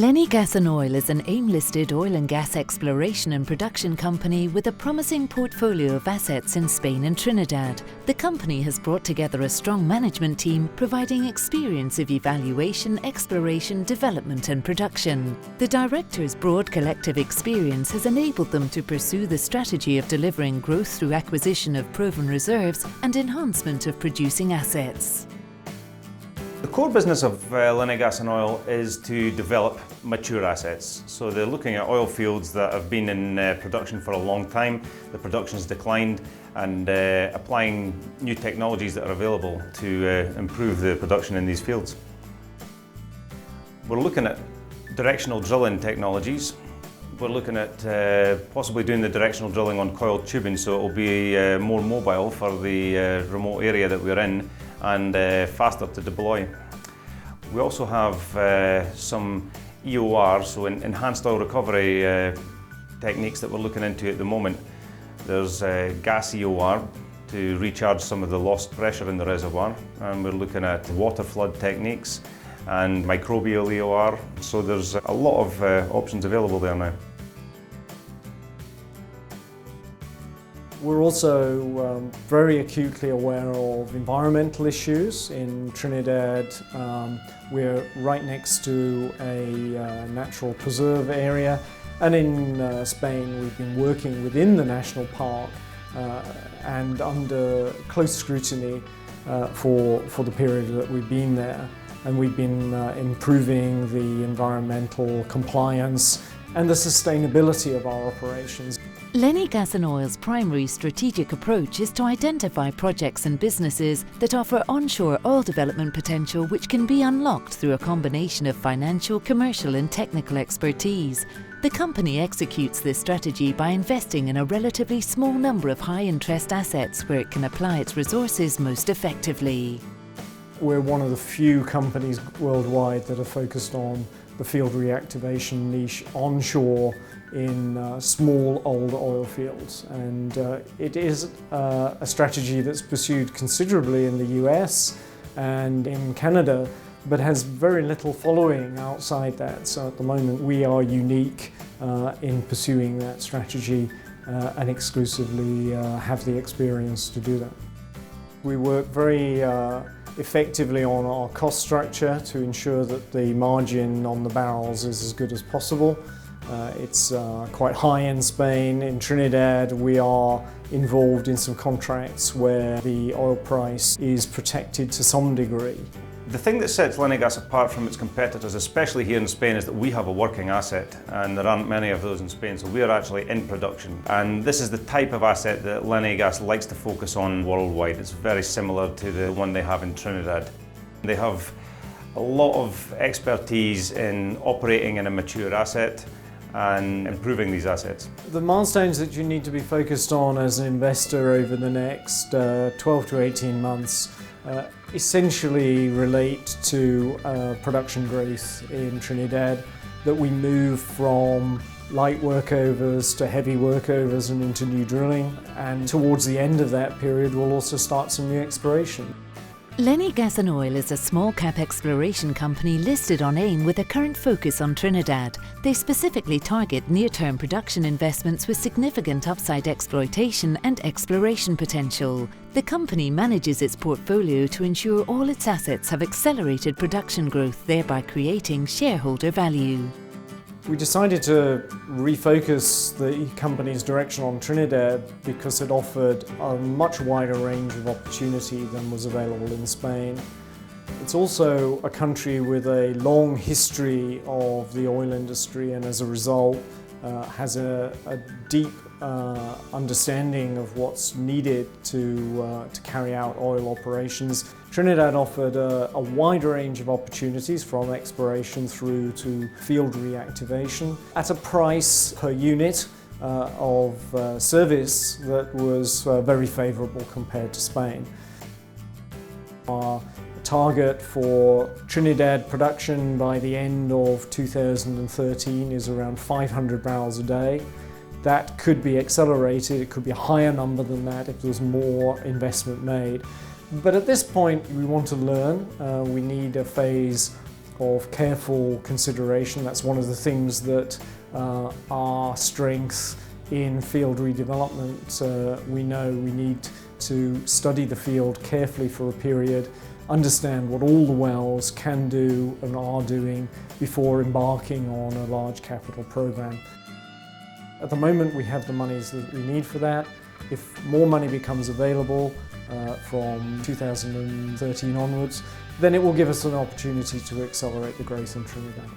Eni Gas and Oil is an AIM-listed oil and gas exploration and production company with a promising portfolio of assets in Spain and Trinidad. The company has brought together a strong management team providing experience of evaluation, exploration, development and production. The directors' broad collective experience has enabled them to pursue the strategy of delivering growth through acquisition of proven reserves and enhancement of producing assets. The core business of Eni Gas and Oil is to develop mature assets. So they're looking at oil fields that have been in production for a long time, the production's declined, and applying new technologies that are available to improve the production in these fields. We're looking at directional drilling technologies. We're looking at possibly doing the directional drilling on coiled tubing, so it will be more mobile for the remote area that we're in and faster to deploy. We also have some EOR, so enhanced oil recovery techniques that we're looking into at the moment. There's gas EOR to recharge some of the lost pressure in the reservoir, and we're looking at water flood techniques and microbial EOR, so there's a lot of options available there now. We're also very acutely aware of environmental issues. In Trinidad, we're right next to a natural preserve area, and in Spain we've been working within the national park and under close scrutiny for the period that we've been there. And we've been improving the environmental compliance and the sustainability of our operations. Eni Gas and Oil's primary strategic approach is to identify projects and businesses that offer onshore oil development potential which can be unlocked through a combination of financial, commercial and technical expertise. The company executes this strategy by investing in a relatively small number of high-interest assets where it can apply its resources most effectively. We're one of the few companies worldwide that are focused on the field reactivation niche onshore in small old oil fields, and it is a strategy that's pursued considerably in the US and in Canada, but has very little following outside that. So at the moment we are unique in pursuing that strategy and exclusively have the experience to do that. We work very effectively on our cost structure to ensure that the margin on the barrels is as good as possible. It's quite high in Spain. In Trinidad we are involved in some contracts where the oil price is protected to some degree. The thing that sets Eni Gas apart from its competitors, especially here in Spain, is that we have a working asset, and there aren't many of those in Spain, so we are actually in production. And this is the type of asset that Eni Gas likes to focus on worldwide. It's very similar to the one they have in Trinidad. They have a lot of expertise in operating in a mature asset and improving these assets. The milestones that you need to be focused on as an investor over the next 12 to 18 months essentially relate to production growth in Trinidad, that we move from light workovers to heavy workovers and into new drilling, and towards the end of that period we'll also start some new exploration. Eni Gas and Oil is a small-cap exploration company listed on AIM with a current focus on Trinidad. They specifically target near-term production investments with significant upside exploitation and exploration potential. The company manages its portfolio to ensure all its assets have accelerated production growth, thereby creating shareholder value. We decided to refocus the company's direction on Trinidad because it offered a much wider range of opportunity than was available in Spain. It's also a country with a long history of the oil industry, and as a result has a deep understanding of what's needed to carry out oil operations. Trinidad offered a wide range of opportunities from exploration through to field reactivation at a price per unit of service that was very favourable compared to Spain. Our target for Trinidad production by the end of 2013 is around 500 barrels a day. That could be accelerated, it could be a higher number than that if there was more investment made. But at this point we want to learn. We need a phase of careful consideration. That's one of the things that our strength in field redevelopment. We know we need to study the field carefully for a period, understand what all the wells can do and are doing before embarking on a large capital program. At the moment we have the monies that we need for that. If more money becomes available from 2013 onwards, then it will give us an opportunity to accelerate the growth in Trinidad.